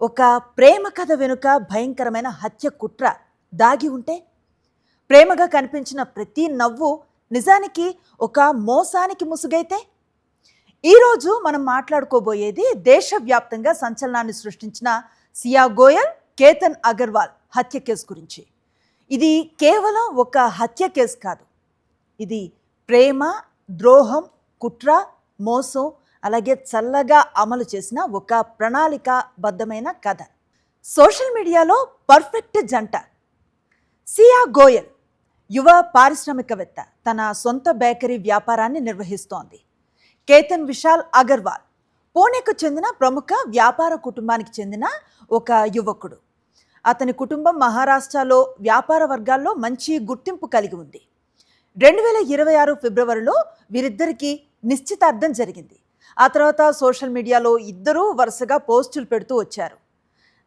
ఒక ప్రేమ కథ వెనుక భయంకరమైన హత్య కుట్ర దాగి ఉంటే, ప్రేమగా కనిపించిన ప్రతి నవ్వు నిజానికి ఒక మోసానికి ముసుగైతే. ఈరోజు మనం మాట్లాడుకోబోయేది దేశవ్యాప్తంగా సంచలనాన్ని సృష్టించిన సియా గోయల్, కేతన్ అగర్వాల్ హత్య కేసు గురించి. ఇది కేవలం ఒక హత్య కేసు కాదు, ఇది ప్రేమ, ద్రోహం, కుట్ర, మోసం, అలాగే చల్లగా అమలు చేసిన ఒక ప్రణాళికాబద్ధమైన కథ. సోషల్ మీడియాలో పర్ఫెక్ట్ జంట. సియా గోయల్ యువ పారిశ్రామికవేత్త, తన సొంత బేకరీ వ్యాపారాన్ని నిర్వహిస్తోంది. కేతన్ విశాల్ అగర్వాల్ పూణేకు చెందిన ప్రముఖ వ్యాపార కుటుంబానికి చెందిన ఒక యువకుడు. అతని కుటుంబం మహారాష్ట్రలో వ్యాపార వర్గాల్లో మంచి గుర్తింపు కలిగి ఉంది. 2026 ఫిబ్రవరిలో వీరిద్దరికీ నిశ్చితార్థం జరిగింది. ఆ తర్వాత సోషల్ మీడియాలో ఇద్దరూ వరుసగా పోస్టులు పెడుతూ వచ్చారు.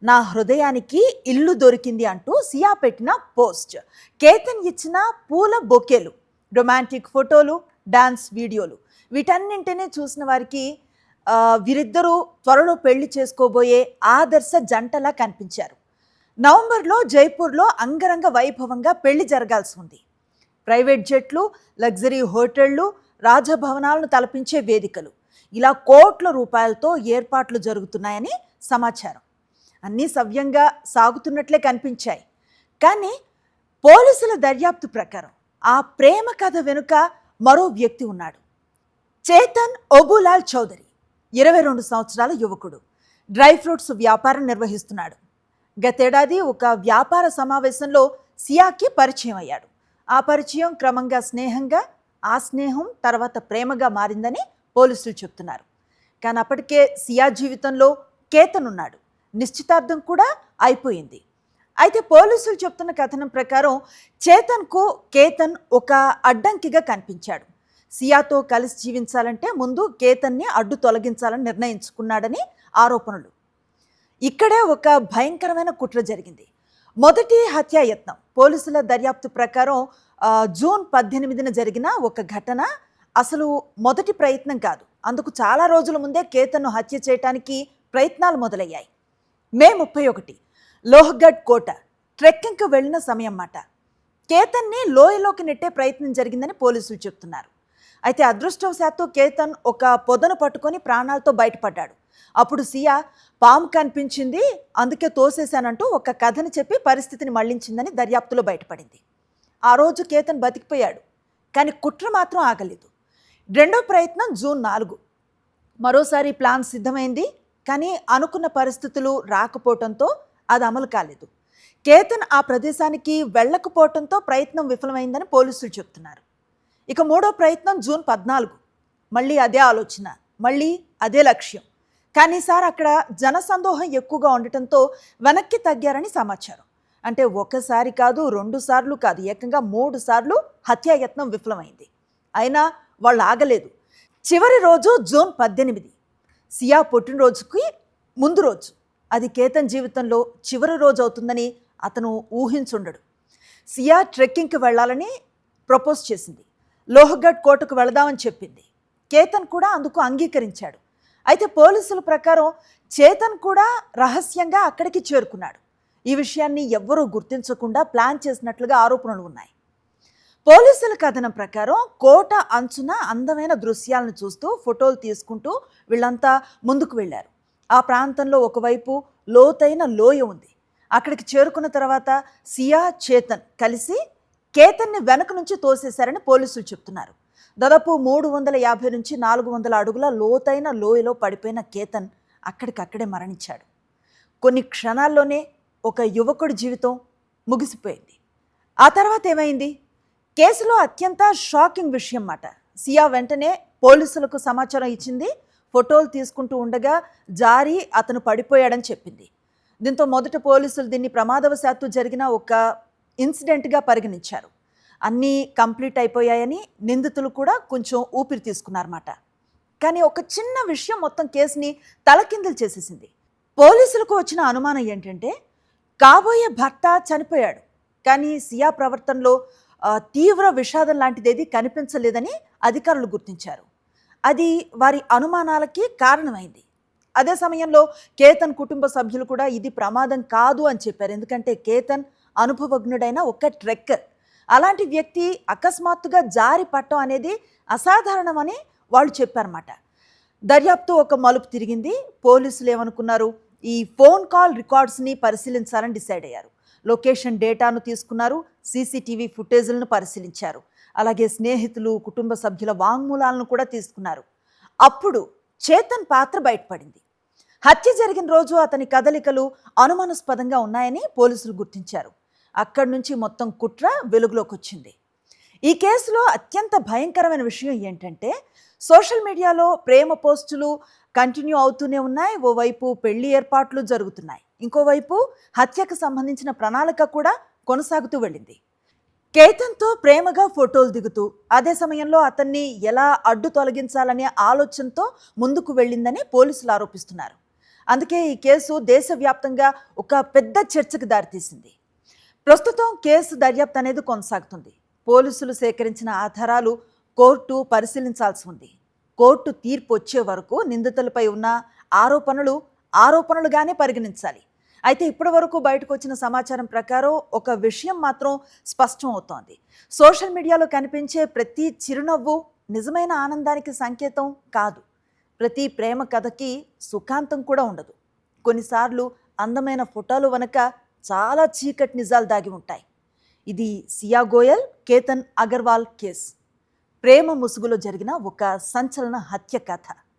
నా హృదయానికి ఇల్లు దొరికింది అంటూ సియా పెట్టిన పోస్ట్, కేతన్ ఇచ్చిన పూల బొకేలు, రొమాంటిక్ ఫోటోలు, డాన్స్ వీడియోలు, వీటన్నింటినీ చూసిన వారికి వీరిద్దరూ త్వరలో పెళ్లి చేసుకోబోయే ఆదర్శ జంటలా కనిపించారు. నవంబర్లో జైపూర్లో అంగరంగ వైభవంగా పెళ్లి జరగాల్సి ఉంది. ప్రైవేట్ జెట్లు, లగ్జరీ హోటళ్లు, రాజభవనాలను తలపించే వేదికలు, ఇలా కోట్ల రూపాయలతో ఏర్పాట్లు జరుగుతున్నాయని సమాచారం. అన్నీ సవ్యంగా సాగుతున్నట్లే కనిపించాయి. కానీ పోలీసుల దర్యాప్తు ప్రకారం ఆ ప్రేమ కథ వెనుక మరో వ్యక్తి ఉన్నాడు. చేతన్ ఓబులాల్ చౌదరి 22 సంవత్సరాల యువకుడు, డ్రై ఫ్రూట్స్ వ్యాపారం నిర్వహిస్తున్నాడు. గతేడాది ఒక వ్యాపార సమావేశంలో సియాకి పరిచయం అయ్యాడు. ఆ పరిచయం క్రమంగా స్నేహంగా, ఆ స్నేహం తర్వాత ప్రేమగా మారిందని పోలీసులు చెప్తున్నారు. కానీ అప్పటికే సియా జీవితంలో కేతన్ ఉన్నాడు. నిశ్చితార్థం కూడా అయిపోయింది. అయితే పోలీసులు చెప్తున్న కథనం ప్రకారం చేతన్కు కేతన్ ఒక అడ్డంకిగా కనిపించాడు. సియాతో కలిసి జీవించాలంటే ముందు కేతన్ని అడ్డు తొలగించాలని నిర్ణయించుకున్నాడని ఆరోపణలు. ఇక్కడే ఒక భయంకరమైన కుట్ర జరిగింది. మొదటి హత్యాయత్నం పోలీసుల దర్యాప్తు ప్రకారం జూన్ 18న జరిగిన ఒక ఘటన. అసలు మొదటి ప్రయత్నం కాదు, అందుకు చాలా రోజుల ముందే కేతన్ను హత్య చేయడానికి ప్రయత్నాలు మొదలయ్యాయి. మే 31 లోహగఢ్ కోట ట్రెక్కింగ్కు వెళ్ళిన సమయం మాట. కేతన్ని లోయలోకి నెట్టే ప్రయత్నం జరిగిందని పోలీసులు చెప్తున్నారు. అయితే అదృష్టవశాత్తు కేతన్ ఒక పొదను పట్టుకొని ప్రాణాలతో బయటపడ్డాడు. అప్పుడు సియా పాము కనిపించింది, అందుకే తోసేశానంటూ ఒక కథని చెప్పి పరిస్థితిని మళ్లించిందని దర్యాప్తులో బయటపడింది. ఆ రోజు కేతన్ బతికిపోయాడు, కానీ కుట్ర మాత్రం ఆగలేదు. రెండో ప్రయత్నం జూన్ 4. మరోసారి ప్లాన్ సిద్ధమైంది, కానీ అనుకున్న పరిస్థితులు రాకపోవడంతో అది అమలు కాలేదు. కేతన్ ఆ ప్రదేశానికి వెళ్ళకపోవడంతో ప్రయత్నం విఫలమైందని పోలీసులు చెప్తున్నారు. ఇక మూడో ప్రయత్నం జూన్ 14. మళ్ళీ అదే ఆలోచన, మళ్ళీ అదే లక్ష్యం. కానీ ఈసారి అక్కడ జనసందోహం ఎక్కువగా ఉండటంతో వెనక్కి తగ్గారని సమాచారం. అంటే ఒకసారి కాదు, 2 సార్లు కాదు, ఏకంగా 3 సార్లు హత్యాయత్నం విఫలమైంది. అయినా వాళ్ళు ఆగలేదు. చివరి రోజు జూన్ 18, సియా పుట్టినరోజుకి ముందు రోజు. అది కేతన్ జీవితంలో చివరి రోజు అవుతుందని అతను ఊహించుండడు. సియా ట్రెక్కింగ్కి వెళ్ళాలని ప్రపోజ్ చేసింది. లోహగఢ్ కోటకు వెళదామని చెప్పింది. కేతన్ కూడా అందుకు అంగీకరించాడు. అయితే పోలీసుల ప్రకారం చేతన్ కూడా రహస్యంగా అక్కడికి చేరుకున్నాడు. ఈ విషయాన్ని ఎవ్వరూ గుర్తించకుండా ప్లాన్ చేసినట్లుగా ఆరోపణలు ఉన్నాయి. పోలీసుల కథనం ప్రకారం కోట అంచున అందమైన దృశ్యాలను చూస్తూ ఫోటోలు తీసుకుంటూ వీళ్ళంతా ముందుకు వెళ్ళారు. ఆ ప్రాంతంలో ఒకవైపు లోతైన లోయ ఉంది. అక్కడికి చేరుకున్న తర్వాత సియా, చేతన్ కలిసి కేతన్ని వెనక నుంచి తోసేశారని పోలీసులు చెప్తున్నారు. దాదాపు 350 నుంచి 400 అడుగుల లోతైన లోయలో పడిపోయిన కేతన్ అక్కడికక్కడే మరణించాడు. కొన్ని క్షణాల్లోనే ఒక యువకుడి జీవితం ముగిసిపోయింది. ఆ తర్వాత ఏమైంది? కేసులో అత్యంత షాకింగ్ విషయం మాట. సియా వెంటనే పోలీసులకు సమాచారం ఇచ్చింది. ఫోటోలు తీసుకుంటూ ఉండగా జారి అతను పడిపోయాడని చెప్పింది. దీంతో మొదట పోలీసులు దీన్ని ప్రమాదవశాత్తు జరిగిన ఒక ఇన్సిడెంట్గా పరిగణించారు. అన్నీ కంప్లీట్ అయిపోయాయని నిందితులు కూడా కొంచెం ఊపిరి తీసుకున్నారన్నమాట. కానీ ఒక చిన్న విషయం మొత్తం కేసుని తలకిందులు చేసేసింది. పోలీసులకు వచ్చిన అనుమానం ఏంటంటే, కాబోయే భర్త చనిపోయాడు, కానీ సియా ప్రవర్తనలో తీవ్ర విషాదం లాంటిదేది కనిపించలేదని అధికారులు గుర్తించారు. అది వారి అనుమానాలకి కారణమైంది. అదే సమయంలో కేతన్ కుటుంబ సభ్యులు కూడా ఇది ప్రమాదం కాదు అని చెప్పారు. ఎందుకంటే కేతన్ అనుభవజ్ఞుడైన ఒక ట్రెక్కర్. అలాంటి వ్యక్తి అకస్మాత్తుగా జారి పట్టడం అనేది అసాధారణమని వాళ్ళు చెప్పారన్నమాట. దర్యాప్తు ఒక మలుపు తిరిగింది. పోలీసులు ఏమనుకున్నారు, ఈ ఫోన్ కాల్ రికార్డ్స్ని పరిశీలించాలని డిసైడ్ అయ్యారు. లొకేషన్ డేటాను తీసుకున్నారు, సీసీటీవీ ఫుటేజ్లను పరిశీలించారు. అలాగే స్నేహితులు, కుటుంబ సభ్యుల వాంగ్మూలాలను కూడా తీసుకున్నారు. అప్పుడు చేతన్ పాత్ర బయటపడింది. హత్య జరిగిన రోజు అతని కదలికలు అనుమానాస్పదంగా ఉన్నాయని పోలీసులు గుర్తించారు. అక్కడి నుంచి మొత్తం కుట్ర వెలుగులోకి వచ్చింది. ఈ కేసులో అత్యంత భయంకరమైన విషయం ఏంటంటే, సోషల్ మీడియాలో ప్రేమ పోస్టులు కంటిన్యూ అవుతూనే ఉన్నాయి. ఓవైపు పెళ్లి ఏర్పాట్లు జరుగుతున్నాయి, ఇంకోవైపు హత్యకు సంబంధించిన ప్రణాళిక కూడా కొనసాగుతూ వెళ్ళింది. కేతన్తో ప్రేమగా ఫోటోలు దిగుతూ అదే సమయంలో అతన్ని ఎలా అడ్డు తొలగించాలనే ఆలోచనతో ముందుకు వెళ్ళిందని పోలీసులు ఆరోపిస్తున్నారు. అందుకే ఈ కేసు దేశవ్యాప్తంగా ఒక పెద్ద చర్చకు దారితీసింది. ప్రస్తుతం కేసు దర్యాప్తు అనేది కొనసాగుతుంది. పోలీసులు సేకరించిన ఆధారాలు కోర్టు పరిశీలించాల్సి ఉంది. కోర్టు తీర్పు వచ్చే వరకు నిందితులపై ఉన్న ఆరోపణలుగానే పరిగణించాలి. అయితే ఇప్పటి వరకు బయటకు వచ్చిన సమాచారం ప్రకారం ఒక విషయం మాత్రం స్పష్టం అవుతోంది. సోషల్ మీడియాలో కనిపించే ప్రతి చిరునవ్వు నిజమైన ఆనందానికి సంకేతం కాదు. ప్రతి ప్రేమ కథకి సుఖాంతం కూడా ఉండదు. కొన్నిసార్లు అందమైన ఫోటోలు వెనక చాలా చీకటి నిజాలు దాగి ఉంటాయి. ఇది సియా గోయల్, కేతన్ అగర్వాల్ కేసు. ప్రేమ ముసుగులో జరిగిన ఒక సంచలన హత్య కథ.